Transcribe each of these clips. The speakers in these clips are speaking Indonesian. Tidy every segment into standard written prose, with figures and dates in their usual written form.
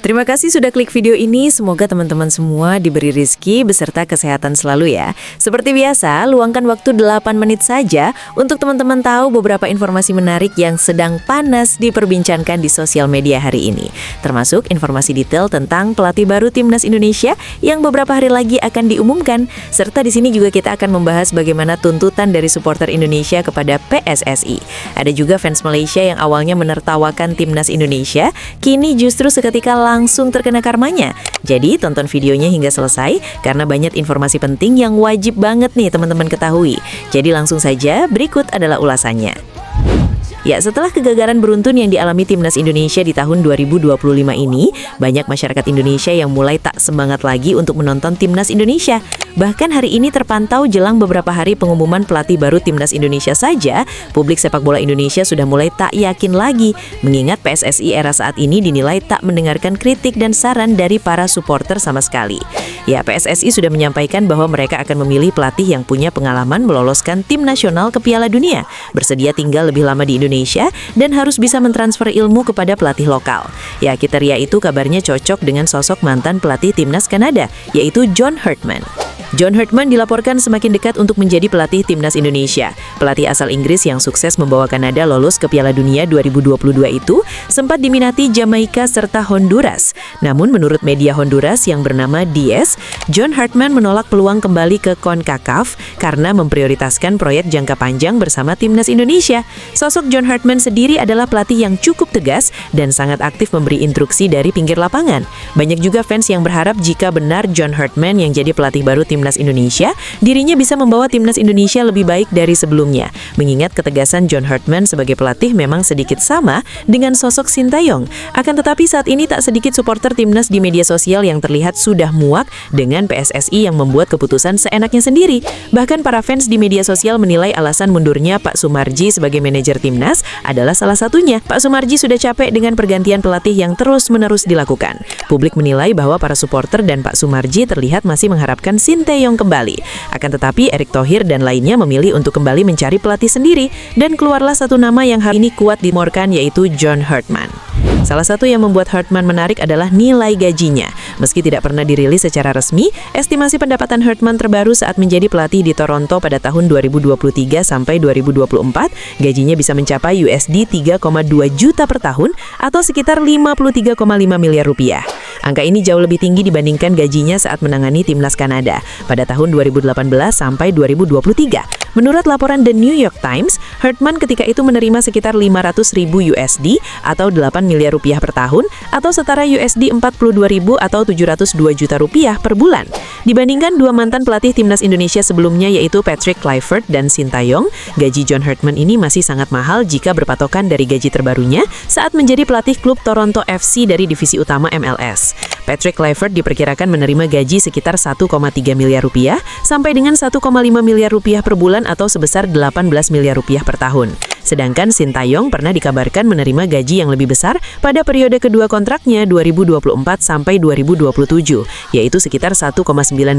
Terima kasih sudah klik video ini. Semoga teman-teman semua diberi rezeki beserta kesehatan selalu ya. Seperti biasa, luangkan waktu 8 menit saja untuk teman-teman tahu beberapa informasi menarik yang sedang panas diperbincangkan di sosial media hari ini. Termasuk informasi detail tentang pelatih baru Timnas Indonesia yang beberapa hari lagi akan diumumkan. Serta di sini juga kita akan membahas bagaimana tuntutan dari supporter Indonesia kepada PSSI. Ada juga fans Malaysia yang awalnya menertawakan Timnas Indonesia, kini justru seketika langsung terkena karmanya. Jadi tonton videonya hingga selesai karena banyak informasi penting yang wajib banget nih teman-teman ketahui. Jadi langsung saja, berikut adalah ulasannya. Ya, setelah kegagalan beruntun yang dialami Timnas Indonesia di tahun 2025 ini, banyak masyarakat Indonesia yang mulai tak semangat lagi untuk menonton Timnas Indonesia. Bahkan hari ini terpantau jelang beberapa hari pengumuman pelatih baru Timnas Indonesia saja, publik sepak bola Indonesia sudah mulai tak yakin lagi, mengingat PSSI era saat ini dinilai tak mendengarkan kritik dan saran dari para supporter sama sekali. Ya, PSSI sudah menyampaikan bahwa mereka akan memilih pelatih yang punya pengalaman meloloskan tim nasional ke Piala Dunia, bersedia tinggal lebih lama di Indonesia, dan harus bisa mentransfer ilmu kepada pelatih lokal. Ya, kriteria itu kabarnya cocok dengan sosok mantan pelatih Timnas Kanada, yaitu John Herdman. John Herdman dilaporkan semakin dekat untuk menjadi pelatih Timnas Indonesia. Pelatih asal Inggris yang sukses membawa Kanada lolos ke Piala Dunia 2022 itu sempat diminati Jamaika serta Honduras. Namun menurut media Honduras yang bernama DS, John Herdman menolak peluang kembali ke CONCACAF karena memprioritaskan proyek jangka panjang bersama Timnas Indonesia. Sosok John Herdman sendiri adalah pelatih yang cukup tegas dan sangat aktif memberi instruksi dari pinggir lapangan. Banyak juga fans yang berharap jika benar John Herdman yang jadi pelatih baru Timnas Indonesia, dirinya bisa membawa Timnas Indonesia lebih baik dari sebelumnya. Mengingat ketegasan John Herdman sebagai pelatih memang sedikit sama dengan sosok Sintayong. Akan tetapi saat ini tak sedikit supporter Timnas di media sosial yang terlihat sudah muak dengan PSSI yang membuat keputusan seenaknya sendiri. Bahkan para fans di media sosial menilai alasan mundurnya Pak Sumarji sebagai manajer Timnas adalah salah satunya. Pak Sumarji sudah capek dengan pergantian pelatih yang terus-menerus dilakukan. Publik menilai bahwa para supporter dan Pak Sumarji terlihat masih mengharapkan Sintayong kembali. Akan tetapi Erick Thohir dan lainnya memilih untuk kembali mencari pelatih sendiri, dan keluarlah satu nama yang hari ini kuat dimorkan, yaitu John Herdman. Salah satu yang membuat Herdman menarik adalah nilai gajinya. Meski tidak pernah dirilis secara resmi, estimasi pendapatan Herdman terbaru saat menjadi pelatih di Toronto pada tahun 2023 sampai 2024, gajinya bisa mencapai USD 3,2 juta per tahun atau sekitar 53,5 miliar rupiah. Angka ini jauh lebih tinggi dibandingkan gajinya saat menangani Timnas Kanada pada tahun 2018 sampai 2023. Menurut laporan The New York Times, Herdman ketika itu menerima sekitar 500.000 USD atau 8 miliar rupiah per tahun atau setara USD 42.000 atau 702 juta rupiah per bulan. Dibandingkan dua mantan pelatih Timnas Indonesia sebelumnya, yaitu Patrick Kluivert dan Sintayong, gaji John Herdman ini masih sangat mahal jika berpatokan dari gaji terbarunya saat menjadi pelatih klub Toronto FC dari divisi utama MLS. Patrick Kluivert diperkirakan menerima gaji sekitar 1,3 miliar rupiah sampai dengan 1,5 miliar rupiah per bulan atau sebesar 18 miliar rupiah per tahun. Sedangkan Sintayong pernah dikabarkan menerima gaji yang lebih besar pada periode kedua kontraknya 2024 sampai 2027, yaitu sekitar 1,9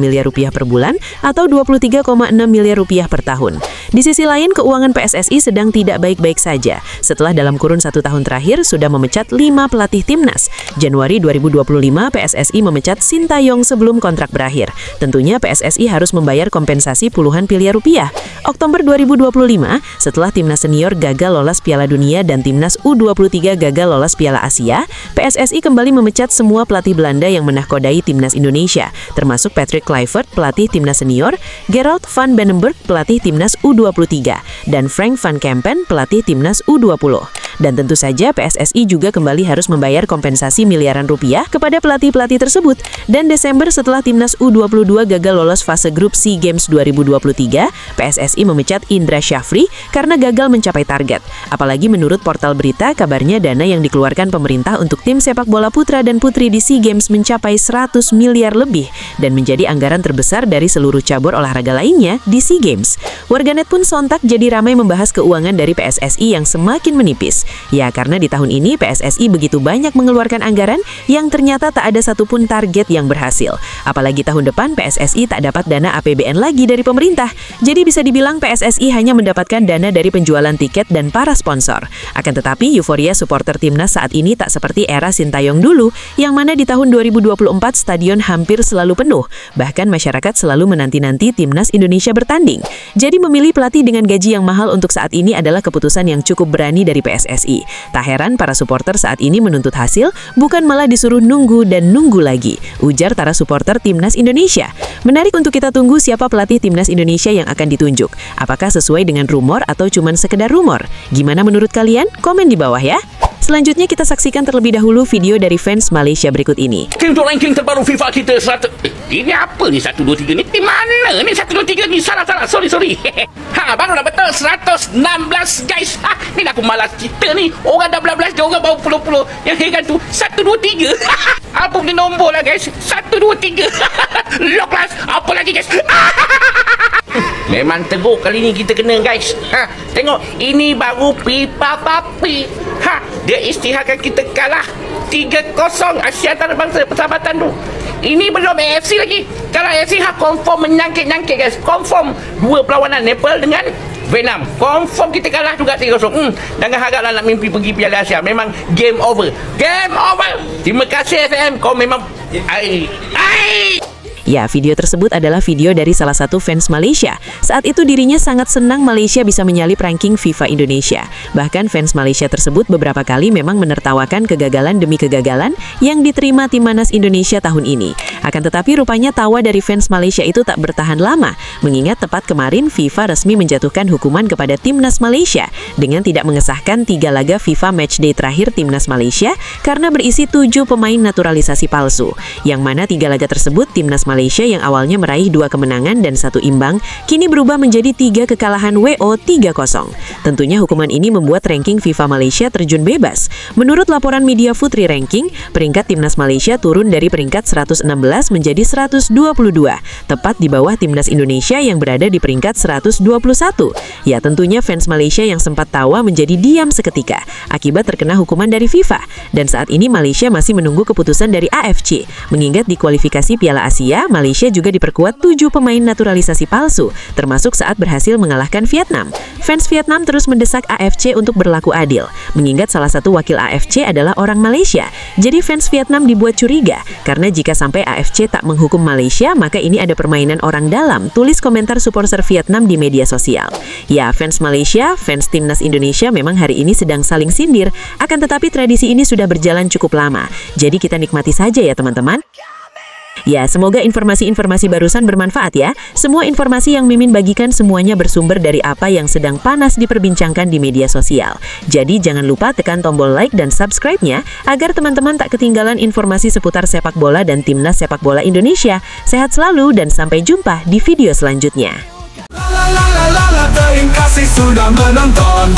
miliar rupiah per bulan atau 23,6 miliar rupiah per tahun. Di sisi lain, keuangan PSSI sedang tidak baik-baik saja setelah dalam kurun 1 tahun terakhir sudah memecat 5 pelatih Timnas. Januari 2025, PSSI memecat Sintayong sebelum kontrak berakhir. Tentunya PSSI harus membayar kompensasi puluhan miliar rupiah. Oktober 2025, setelah Timnas Senior gagal lolos Piala Dunia dan Timnas U23 gagal lolos Piala Asia, PSSI kembali memecat semua pelatih Belanda yang menahkodai Timnas Indonesia, termasuk Patrick Kluivert, pelatih Timnas Senior, Gerald van Benenburg, pelatih Timnas U23, dan Frank van Kempen, pelatih Timnas U20. Dan tentu saja PSSI juga kembali harus membayar kompensasi miliaran rupiah kepada pelatih-pelatih tersebut. Dan Desember setelah Timnas U22 gagal lolos fase grup SEA Games 2023, PSSI memecat Indra Syafri karena gagal mencapai target. Apalagi menurut portal berita, kabarnya dana yang dikeluarkan pemerintah untuk tim sepak bola putra dan putri di SEA Games mencapai 100 miliar lebih dan menjadi anggaran terbesar dari seluruh cabur olahraga lainnya di SEA Games. Warganet pun sontak jadi ramai membahas keuangan dari PSSI yang semakin menipis. Ya, karena di tahun ini PSSI begitu banyak mengeluarkan anggaran yang ternyata tak ada satupun target yang berhasil. Apalagi tahun depan PSSI tak dapat dana APBN lagi dari pemerintah. Jadi bisa dibilang PSSI hanya mendapatkan dana dari penjualan tiket dan para sponsor. Akan tetapi euforia supporter timnas saat ini tak seperti era Sintayong dulu, yang mana di tahun 2024 stadion hampir selalu penuh. Bahkan masyarakat selalu menanti-nanti timnas Indonesia bertanding. Jadi memilih pelatih dengan gaji yang mahal untuk saat ini adalah keputusan yang cukup berani dari PSSI. Tak heran para supporter saat ini menuntut hasil, bukan malah disuruh nunggu dan nunggu lagi, ujar para supporter timnas Indonesia. Menarik untuk kita tunggu siapa pelatih timnas Indonesia yang akan ditunjuk. Apakah sesuai dengan rumor atau cuman sekedar rumor? Gimana menurut kalian? Komen di bawah ya. Selanjutnya kita saksikan terlebih dahulu video dari fans Malaysia berikut ini. Untuk ranking terbaru FIFA kita 100. Ini apa ni 1, 2, 3 ni? Di mana ni 1, 2, 3 ni? Salah. Sorry. Barulah betul 116 guys. Ni aku malas cerita ni. Orang dah belas-belas, orang baru puluh-puluh. Yang heran tu 1, 2, 3. Apa ni nombor lah guys? 1, 2, 3. Lock last. Apa lagi guys? Memang teruk kali ni kita kena guys. Tengok, ini baru pipa papi. Dia isytiharkan kita kalah 3-0 Asia Antarabangsa Persahabatan tu. Ini belum AFC lagi. Kalau AFC confirm menyangkit-nyangkit guys. Confirm dua perlawanan Nepal dengan Vietnam. Confirm kita kalah juga 3-0. Jangan haraplah nak mimpi pergi Piala Asia. Memang game over. Game over. Terima kasih FM. Kau memang Ya, video tersebut adalah video dari salah satu fans Malaysia. Saat itu dirinya sangat senang Malaysia bisa menyalip ranking FIFA Indonesia. Bahkan fans Malaysia tersebut beberapa kali memang menertawakan kegagalan demi kegagalan yang diterima Timnas Indonesia tahun ini. Akan tetapi rupanya tawa dari fans Malaysia itu tak bertahan lama, mengingat tepat kemarin FIFA resmi menjatuhkan hukuman kepada Timnas Malaysia dengan tidak mengesahkan 3 laga FIFA Matchday terakhir Timnas Malaysia karena berisi 7 pemain naturalisasi palsu. Yang mana 3 laga tersebut Timnas Malaysia yang awalnya meraih 2 kemenangan dan 1 imbang, kini berubah menjadi 3 kekalahan WO 3-0. Tentunya hukuman ini membuat ranking FIFA Malaysia terjun bebas. Menurut laporan media Futri Ranking, peringkat Timnas Malaysia turun dari peringkat 116 menjadi 122, tepat di bawah Timnas Indonesia yang berada di peringkat 121. Ya, tentunya fans Malaysia yang sempat tawa menjadi diam seketika akibat terkena hukuman dari FIFA. Dan saat ini Malaysia masih menunggu keputusan dari AFC, mengingat di kualifikasi Piala Asia, Malaysia juga diperkuat 7 pemain naturalisasi palsu, termasuk saat berhasil mengalahkan Vietnam. Fans Vietnam terus mendesak AFC untuk berlaku adil, mengingat salah satu wakil AFC adalah orang Malaysia. Jadi fans Vietnam dibuat curiga, karena jika sampai AFC tak menghukum Malaysia, maka ini ada permainan orang dalam, tulis komentar supporter Vietnam di media sosial. Ya, fans Malaysia, fans Timnas Indonesia memang hari ini sedang saling sindir, akan tetapi tradisi ini sudah berjalan cukup lama. Jadi kita nikmati saja ya teman-teman. Ya, semoga informasi-informasi barusan bermanfaat ya. Semua informasi yang Mimin bagikan semuanya bersumber dari apa yang sedang panas diperbincangkan di media sosial. Jadi jangan lupa tekan tombol like dan subscribe-nya agar teman-teman tak ketinggalan informasi seputar sepak bola dan Timnas Sepak Bola Indonesia. Sehat selalu dan sampai jumpa di video selanjutnya. Terima kasih sudah menonton.